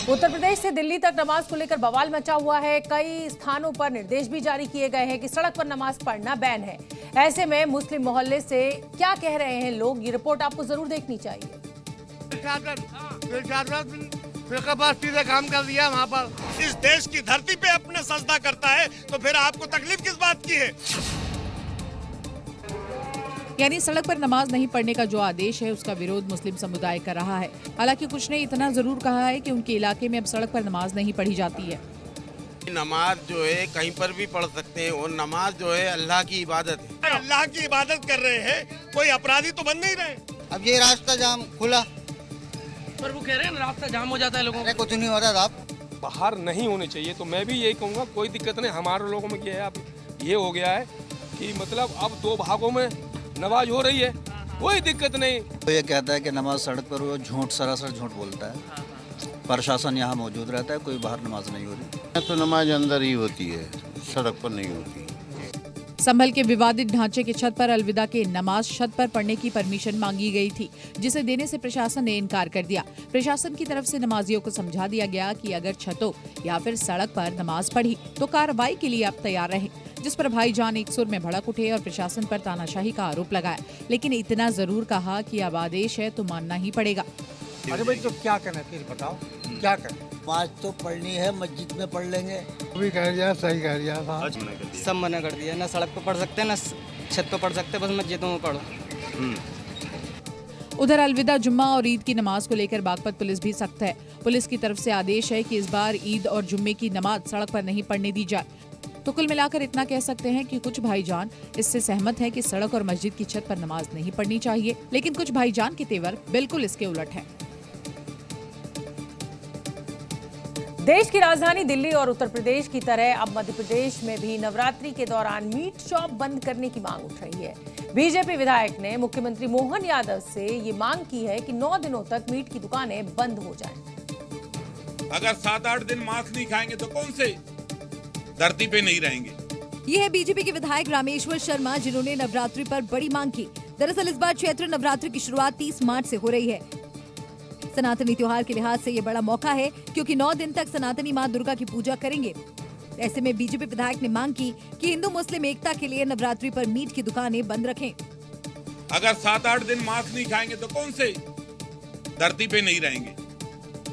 उत्तर प्रदेश से दिल्ली तक नमाज को लेकर बवाल मचा हुआ है। कई स्थानों पर निर्देश भी जारी किए गए हैं कि सड़क पर नमाज पढ़ना बैन है। ऐसे में मुस्लिम मोहल्ले से क्या कह रहे हैं लोग, ये रिपोर्ट आपको जरूर देखनी चाहिए। सीधे काम कर दिया वहाँ पर। इस देश की धरती पे अपने सजदा करता है तो फिर आपको तकलीफ किस बात की है? यानी सड़क पर नमाज नहीं पढ़ने का जो आदेश है उसका विरोध मुस्लिम समुदाय कर रहा है। हालांकि कुछ ने इतना जरूर कहा है कि उनके इलाके में अब सड़क पर नमाज नहीं पढ़ी जाती है। नमाज जो है कहीं पर भी पढ़ सकते हैं और नमाज जो है अल्लाह की इबादत है। अल्लाह की इबादत कर रहे हैं, कोई अपराधी तो बन नहीं रहे। अब ये रास्ता जाम खुला, पर वो कह रहे हैं रास्ता जाम हो जाता है लोगों को। कुछ नहीं हो रहा साहब। बाहर नहीं होने चाहिए, तो मैं भी यही कहूँगा कोई दिक्कत नहीं। हमारे लोगों में क्या है, अब ये हो गया है कि मतलब अब दो भागों में नमाज हो रही है, कोई दिक्कत नहीं। तो ये कहता है कि नमाज सड़क पर वो झूठ, सरासर झूठ बोलता है। प्रशासन यहाँ मौजूद रहता है, कोई बाहर नमाज नहीं हो रही। तो नमाज अंदर ही होती है, सड़क पर नहीं होती। संभल के विवादित ढांचे की छत पर अलविदा के नमाज छत पर पढ़ने की परमिशन मांगी गई थी, जिसे देने से प्रशासन ने इनकार कर दिया। प्रशासन की तरफ से नमाजियों को समझा दिया गया कि अगर छतों या फिर सड़क पर नमाज पढ़ी तो कार्रवाई के लिए आप तैयार रहें, जिस पर भाईजान एक सुर में भड़क उठे और प्रशासन पर तानाशाही का आरोप लगाया। लेकिन इतना जरूर कहा कि अब आदेश है तो मानना ही पड़ेगा। अरे भाई तो क्या करना फिर बताओ, क्या करें? नमाज तो पढ़नी है, मस्जिद में पढ़ लेंगे। भी कह दिया, सही कह दिया। सब मना कर दिया, ना सड़क पर पढ़ सकते ना छत पर पढ़ सकते, बस मस्जिदों में पढ़ो। उधर अलविदा जुम्मा और ईद की नमाज को लेकर बागपत पुलिस भी सख्त है। पुलिस की तरफ से आदेश है कि इस बार ईद और जुम्मे की नमाज सड़क पर नहीं पढ़ने दी जाए। तो कुल मिलाकर इतना कह सकते हैं कि कुछ भाईजान इससे सहमत हैं कि सड़क और मस्जिद की छत पर नमाज नहीं पढ़नी चाहिए, लेकिन कुछ भाईजान के तेवर बिल्कुल इसके उलट है। देश की राजधानी दिल्ली और उत्तर प्रदेश की तरह अब मध्य प्रदेश में भी नवरात्रि के दौरान मीट शॉप बंद करने की मांग उठ रही है। बीजेपी विधायक ने मुख्यमंत्री मोहन यादव से ये मांग की है कि 9 दिनों तक मीट की दुकानें बंद हो जाएं। अगर 7-8 दिन मांस नहीं खाएंगे तो कौन से धरती पे नहीं रहेंगे। ये है बीजेपी के विधायक रामेश्वर शर्मा, जिन्होंने नवरात्रि पर बड़ी मांग की। दरअसल इस बार चैत्र नवरात्रि की शुरुआत 30 मार्च से हो रही है। सनातनी त्योहार के लिहाज से ये बड़ा मौका है, क्योंकि 9 दिन तक सनातनी मां दुर्गा की पूजा करेंगे। ऐसे में बीजेपी विधायक ने मांग की कि हिंदू मुस्लिम एकता के लिए नवरात्रि पर मीट की दुकानें बंद रखें। अगर 7-8 दिन मांस नहीं खाएंगे तो कौन से धरती पे नहीं रहेंगे।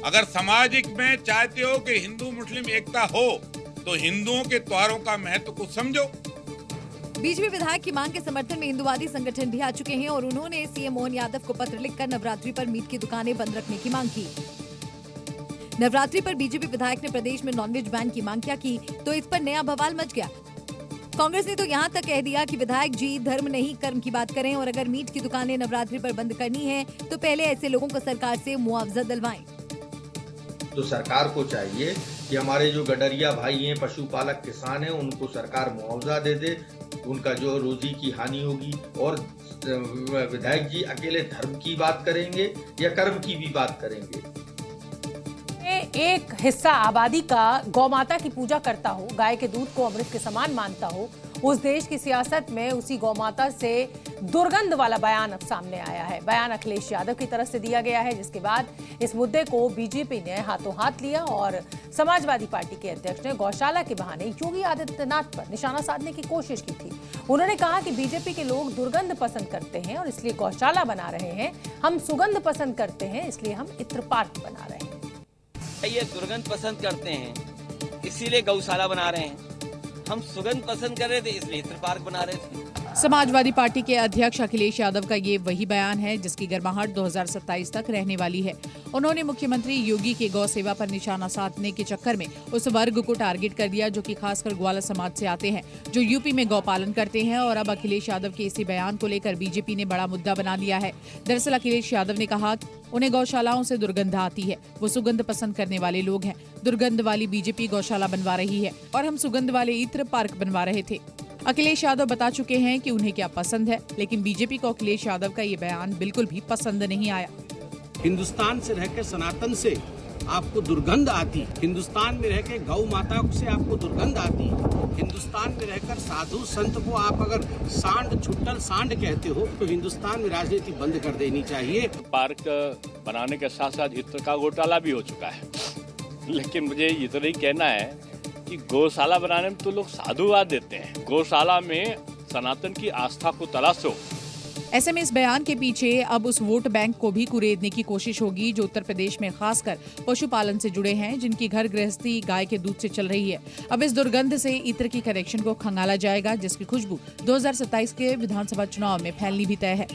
अगर सामाजिक में चाहते हो कि हिंदू मुस्लिम एकता हो तो हिंदुओं के त्योहारों का महत्व को समझो। बीजेपी विधायक की मांग के समर्थन में हिंदुवादी संगठन भी आ चुके हैं और उन्होंने सीएम मोहन यादव को पत्र लिखकर नवरात्रि पर मीट की दुकानें बंद रखने की मांग की। नवरात्रि पर बीजेपी विधायक ने प्रदेश में नॉनवेज बैन की मांग क्या की तो इस पर नया बवाल मच गया। कांग्रेस ने तो यहाँ तक कह दिया कि विधायक जी धर्म नहीं कर्म की बात करें और अगर मीट की दुकानें नवरात्रि पर बंद करनी है तो पहले ऐसे लोगों को सरकार से मुआवजा दिलवाएं। तो सरकार को चाहिए कि हमारे जो गडरिया भाई हैं, पशुपालक किसान हैं, उनको सरकार मुआवजा दे दे, उनका जो रोजी की हानि होगी। और विधायक जी अकेले धर्म की बात करेंगे या कर्म की भी बात करेंगे। एक हिस्सा आबादी का गौ माता की पूजा करता हो, गाय के दूध को अमृत के समान मानता हो, उस देश की सियासत में उसी गौ माता से दुर्गंध वाला बयान अब सामने आया है। बयान अखिलेश यादव की तरफ से दिया गया है, जिसके बाद इस मुद्दे को बीजेपी ने हाथों हाथ लिया और समाजवादी पार्टी के अध्यक्ष ने गौशाला के बहाने योगी आदित्यनाथ पर निशाना साधने की कोशिश की थी। उन्होंने कहा कि बीजेपी के लोग दुर्गंध पसंद करते हैं और इसलिए गौशाला बना रहे हैं। हम सुगंध पसंद करते हैं, इसलिए हम इत्र पार्क बना रहे हैं। ये दुर्गंध पसंद करते हैं इसीलिए गौशाला बना रहे हैं, हम सुगंध पसंद कर रहे थे इसलिए इत्र पार्क बना रहे थे। समाजवादी पार्टी के अध्यक्ष अखिलेश यादव का ये वही बयान है जिसकी गर्माहट 2027 तक रहने वाली है। उन्होंने मुख्यमंत्री योगी के गौ सेवा पर निशाना साधने के चक्कर में उस वर्ग को टारगेट कर दिया जो कि खासकर ग्वाला समाज से आते हैं, जो यूपी में गौ पालन करते हैं। और अब अखिलेश यादव के इसी बयान को लेकर बीजेपी ने बड़ा मुद्दा बना लिया है। दरअसल अखिलेश यादव ने कहा उन्हें गौशालाओं से दुर्गंध आती है, वो सुगंध पसंद करने वाले लोग हैं। दुर्गंध वाली बीजेपी गौशाला बनवा रही है और हम सुगंध वाले इत्र पार्क बनवा रहे थे। अखिलेश यादव बता चुके हैं कि उन्हें क्या पसंद है, लेकिन बीजेपी को अखिलेश यादव का ये बयान बिल्कुल भी पसंद नहीं आया। हिंदुस्तान से रहकर सनातन से आपको दुर्गंध आती, हिंदुस्तान में रहकर गौ माता से आपको दुर्गंध आती, हिंदुस्तान में रहकर साधु संत को आप अगर सांड छुट्टल सांड कहते हो तो हिंदुस्तान में राजनीति बंद कर देनी चाहिए। पार्क बनाने के साथ साथ इत्र का घोटाला भी हो चुका है लेकिन मुझे इतना ही कहना है कि गौशाला बनाने में तो लोग साधुवाद देते हैं। गौशाला में सनातन की आस्था को तलाशो। ऐसे में इस बयान के पीछे अब उस वोट बैंक को भी कुरेदने की कोशिश होगी जो उत्तर प्रदेश में खासकर पशुपालन से जुड़े हैं, जिनकी घर गृहस्थी गाय के दूध से चल रही है। अब इस दुर्गंध से इत्र की कनेक्शन को खंगाला जाएगा, जिसकी खुशबू 2027 के विधानसभा चुनाव में फैलनी भी तय है।